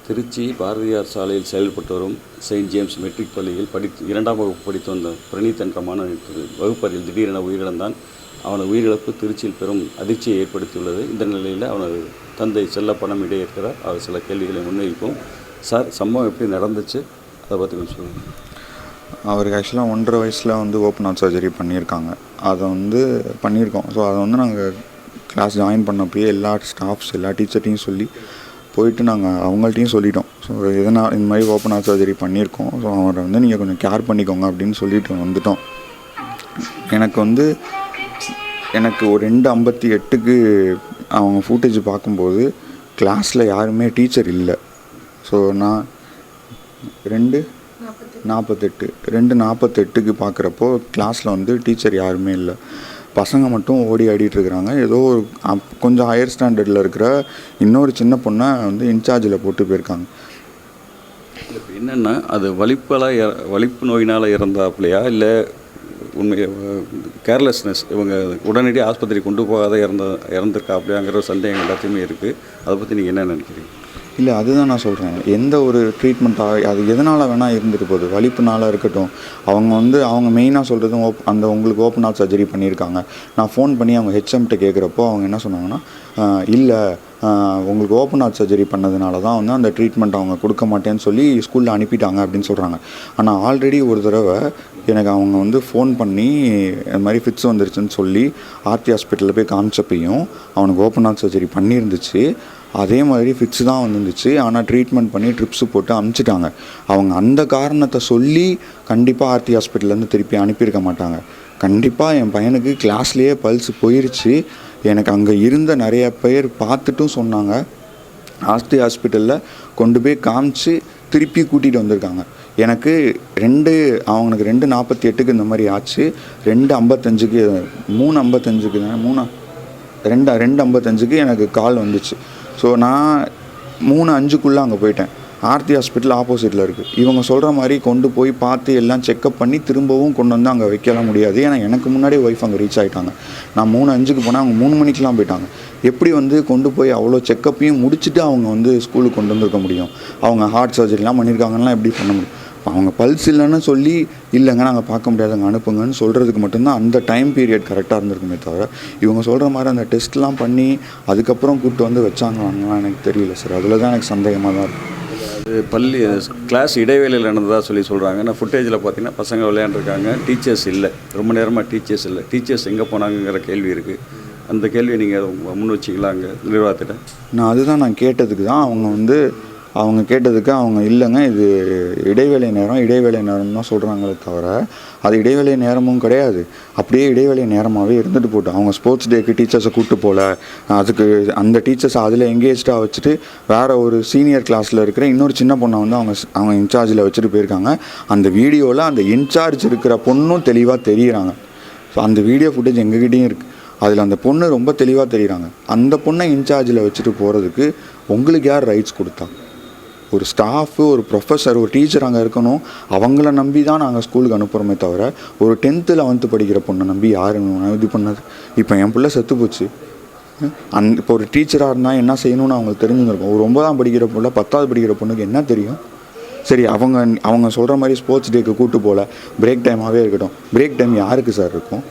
திருச்சி பாரதியார் சாலையில் செயல்பட்டு வரும் செயின்ட் ஜேம்ஸ் மெட்ரிக் பள்ளியில் 2ஆம் வகுப்பு படித்து வந்த பிரணீத் என்ற மாணவன் வகுப்பறையில் திடீரென உயிரிழந்தான். அவனது உயிரிழப்பு திருச்சியில் பெரும் அதிர்ச்சியை ஏற்படுத்தியுள்ளது. இந்த நிலையில் அவனது தந்தை செல்லப்பணம் இடையேற்கிறார். அவர் சில கேள்விகளை முன்வைப்போம். சார், சம்பவம் எப்படி நடந்துச்சு, அதை பற்றி கொஞ்சம் சொல்லுங்கள். அவருக்கு ஆக்சுவலாக 1.5 வயசில் ஓப்பன் ஹார்ட் சர்ஜரி பண்ணியிருக்காங்க. அதை பண்ணியிருக்கோம். ஸோ அதை நாங்கள் கிளாஸ் ஜாயின் பண்ணப்போயே எல்லா ஸ்டாஃப்ஸ் எல்லா டீச்சர்ட்டையும் சொல்லி போயிட்டு நாங்கள் அவங்கள்ட்டையும் சொல்லிட்டோம். ஸோ எதனால் இந்த மாதிரி ஓப்பன் ஹார்ட் சர்ஜரி பண்ணியிருக்கோம், ஸோ அவரை நீங்கள் கொஞ்சம் கேர் பண்ணிக்கோங்க அப்படின்னு சொல்லிட்டு வந்துட்டோம். எனக்கு ஒரு 2:58க்கு அவங்க ஃபுட்டேஜ் பார்க்கும்போது கிளாஸில் யாருமே டீச்சர் இல்லை. ஸோ நான் 2:48க்கு பார்க்குறப்போ கிளாஸில் டீச்சர் யாருமே இல்லை. பசங்க மட்டும் ஓடி ஆடிட்டுருக்குறாங்க. ஏதோ ஒரு கொஞ்சம் ஹையர் ஸ்டாண்டர்டில் இருக்கிற இன்னொரு சின்ன பொண்ணை இன்சார்ஜில் போட்டு போயிருக்காங்க. என்னென்னா, அது வலிப்பு நோயினால் இறந்தாப்புலையா, இல்லை உண்மை கேர்லெஸ்னஸ், இவங்க உடனடி ஆஸ்பத்திரி கொண்டு போகாத இறந்துருக்காப்புலையாங்கிற ஒரு சந்தேகம் எல்லாத்தையுமே இருக்குது. அதை பற்றி நீங்கள் என்ன நினைக்கிறீங்க? இல்லை, அதுதான் நான் சொல்கிறேன். எந்த ஒரு ட்ரீட்மெண்ட்டாக அது எதனால் வேணால் இருந்துட்டு போகுது, வலிப்புனால இருக்கட்டும். அவங்க மெயினாக சொல்கிறதும் உங்களுக்கு ஓப்பன் ஹார்ட் சர்ஜரி பண்ணியிருக்காங்க. நான் ஃபோன் பண்ணி அவங்க ஹெச்எம்கிட்ட கேட்குறப்போ அவங்க என்ன சொன்னாங்கன்னா, இல்லை உங்களுக்கு ஓப்பன் ஹார்ட் சர்ஜரி பண்ணதுனால தான் அந்த ட்ரீட்மெண்ட் அவங்க கொடுக்க மாட்டேன்னு சொல்லி ஸ்கூலில் அனுப்பிட்டாங்க அப்படின்னு சொல்கிறாங்க. ஆனால் ஆல்ரெடி ஒரு தடவை எனக்கு அவங்க ஃபோன் பண்ணி இந்த மாதிரி ஃபிட்ஸ் வந்துருச்சுன்னு சொல்லி ஆர்த்தி ஹாஸ்பிட்டலில் போய் காமிச்சப்பையும் அவனுக்கு ஓப்பன் ஹார்ட் சர்ஜரி பண்ணியிருந்துச்சு. அதே மாதிரி ஃபிட்ஸ் தான் வந்துருந்துச்சு. ஆனால் ட்ரீட்மெண்ட் பண்ணி ட்ரிப்ஸு போட்டு அனுப்பிச்சிட்டாங்க. அவங்க அந்த காரணத்தை சொல்லி கண்டிப்பாக ஆர்த்தி ஹாஸ்பிட்டல்லேருந்து திருப்பி அனுப்பியிருக்க மாட்டாங்க. கண்டிப்பாக என் பையனுக்கு கிளாஸ்லேயே பல்ஸ் போயிருச்சு. எனக்கு அங்கே இருந்த நிறைய பேர் பார்த்துட்டும் சொன்னாங்க. ஆர்த்தி ஹாஸ்பிட்டலில் கொண்டு போய் காமிச்சு திருப்பி கூட்டிகிட்டு வந்திருக்காங்க. எனக்கு அவனுக்கு 2:48க்கு இந்த மாதிரி ஆச்சு. 2:55க்கு 2:55க்கு எனக்கு கால் வந்துச்சு. ஸோ நான் 3:05க்குள்ளே அங்கே போயிட்டேன். ஆர்த்தி ஹாஸ்பிட்டல் ஆப்போசிட்டில் இருக்குது. இவங்க சொல்கிற மாதிரி கொண்டு போய் பார்த்து எல்லாம் செக்கப் பண்ணி திரும்பவும் கொண்டு வந்து அங்கே வைக்கலாம் முடியாது. ஏன்னா எனக்கு முன்னாடியே ஒய்ஃப் அங்கே ரீச் ஆகிட்டாங்க. நான் 3:05க்கு போனால் அவங்க 3 மணிக்கெலாம் போயிட்டாங்க. எப்படி கொண்டு போய் அவ்வளோ செக்கப்பையும் முடிச்சுட்டு அவங்க ஸ்கூலுக்கு கொண்டு வந்துருக்க முடியும்? அவங்க ஹார்ட் சர்ஜரிலாம் பண்ணியிருக்காங்கன்னா எப்படி பண்ண முடியும்? அவங்க பல்ஸ் இல்லைன்னு சொல்லி இல்லைங்க நாங்கள் பார்க்க முடியாதுங்க அனுப்புங்கன்னு சொல்கிறதுக்கு மட்டும்தான் அந்த டைம் பீரியட் கரெக்டாக இருந்திருக்குமே தவிர, இவங்க சொல்கிற மாதிரி அந்த டெஸ்ட்லாம் பண்ணி அதுக்கப்புறம் கூப்பிட்டு வச்சாங்களாங்கலாம் எனக்கு தெரியல சார். அதில் தான் எனக்கு சந்தேகமாக தான் இருக்குது. அது கிளாஸ் இடைவேளையில் நடந்ததாக சொல்கிறாங்க. நான் ஃபுட்டேஜில் பார்த்தீங்கன்னா பசங்க விளையாண்டுருக்காங்க, டீச்சர்ஸ் இல்லை, ரொம்ப நேரமாக டீச்சர்ஸ் இல்லை. டீச்சர்ஸ் எங்கே போனாங்கிற கேள்வி இருக்குது. அந்த கேள்வியை நீங்கள் முன் வச்சிங்களா அங்கே நிர்வாகத்திட்ட? நான் கேட்டதுக்கு தான் அவங்க கேட்டதுக்கு அவங்க இல்லைங்க இது இடைவேளை நேரம் தான் சொல்கிறாங்களே தவிர அது இடைவேளை நேரமும் கிடையாது. அப்படியே இடைவேளை நேரமாகவே இருந்துட்டு போட்டோம். அவங்க ஸ்போர்ட்ஸ் டேக்கு டீச்சர்ஸை கூப்பிட்டு போகல, அதுக்கு அந்த டீச்சர்ஸை அதில் எங்கேஜாக வச்சுட்டு வேறு ஒரு சீனியர் கிளாஸில் இருக்கிற இன்னொரு சின்ன பொண்ணை அவங்க இன்சார்ஜில் வச்சுட்டு போயிருக்காங்க. அந்த வீடியோவில் அந்த இன்சார்ஜ் இருக்கிற பொண்ணும் தெளிவாக தெரியுறாங்க. ஸோ அந்த வீடியோ ஃபுட்டேஜ் எங்ககிட்டையும் இருக்குது. அதில் அந்த பொண்ணு ரொம்ப தெளிவாக தெரியுறாங்க. அந்த பொண்ணை இன்சார்ஜில் வச்சுட்டு போகிறதுக்கு உங்களுக்கு யார் ரைட்ஸ் கொடுத்தா? ஒரு ஸ்டாஃபு, ஒரு ப்ரொஃபஸர், ஒரு டீச்சர் அங்கே இருக்கணும். அவங்கள நம்பி தான் நாங்கள் ஸ்கூலுக்கு அனுப்புகிறோமே தவிர ஒரு 10th 11th படிக்கிற பொண்ணை நம்பி யார் இது பண்ணது? இப்போ என் பிள்ளை செத்து போச்சு. இப்போ ஒரு டீச்சராக இருந்தால் என்ன செய்யணும்னு அவங்களுக்கு தெரிஞ்சுருக்கும். ஒரு 9ஆம் படிக்கிற பொண்ணு 10வது படிக்கிற பொண்ணுக்கு என்ன தெரியும்? சரி, அவங்க சொல்கிற மாதிரி ஸ்போர்ட்ஸ் டேக்கு கூப்பிட்டு போகல, பிரேக் டைமாகவே இருக்கட்டும். பிரேக் டைம் யாருக்கு சார் இருக்கும்?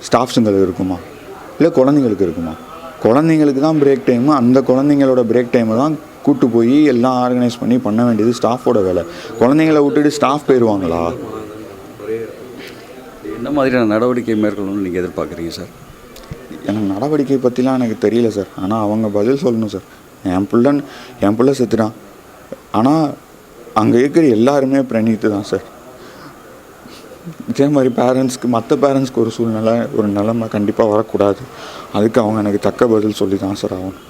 ஸ்டாஃப்ஸுங்களுக்கு இருக்குமா, இல்லை குழந்தைங்களுக்கு இருக்குமா? குழந்தைங்களுக்கு தான் பிரேக் டைமு. அந்த குழந்தைங்களோட பிரேக் டைமை தான் கூப்பிட்டு போய் எல்லாம் ஆர்கனைஸ் பண்ண வேண்டியது ஸ்டாஃபோட வேலை. குழந்தைங்கள விட்டுட்டு ஸ்டாஃப் போயிடுவாங்களா? என்ன மாதிரியான நடவடிக்கை மேற்கொள்ளணும்னு நீங்கள் எதிர்பார்க்குறீங்க சார்? எனக்கு நடவடிக்கை பற்றிலாம் எனக்கு தெரியல சார். ஆனால் அவங்க பதில் சொல்லணும் சார். என் பிள்ளை செத்துட்டான். ஆனால் அங்கே இருக்கிற எல்லாருமே பிரணீத்து தான் சார். இதே மாதிரி மற்ற பேரண்ட்ஸ்க்கு ஒரு நிலைமை கண்டிப்பாக வரக்கூடாது. அதுக்கு அவங்க எனக்கு தக்க பதில் சொல்லி தான் சார் ஆகணும்.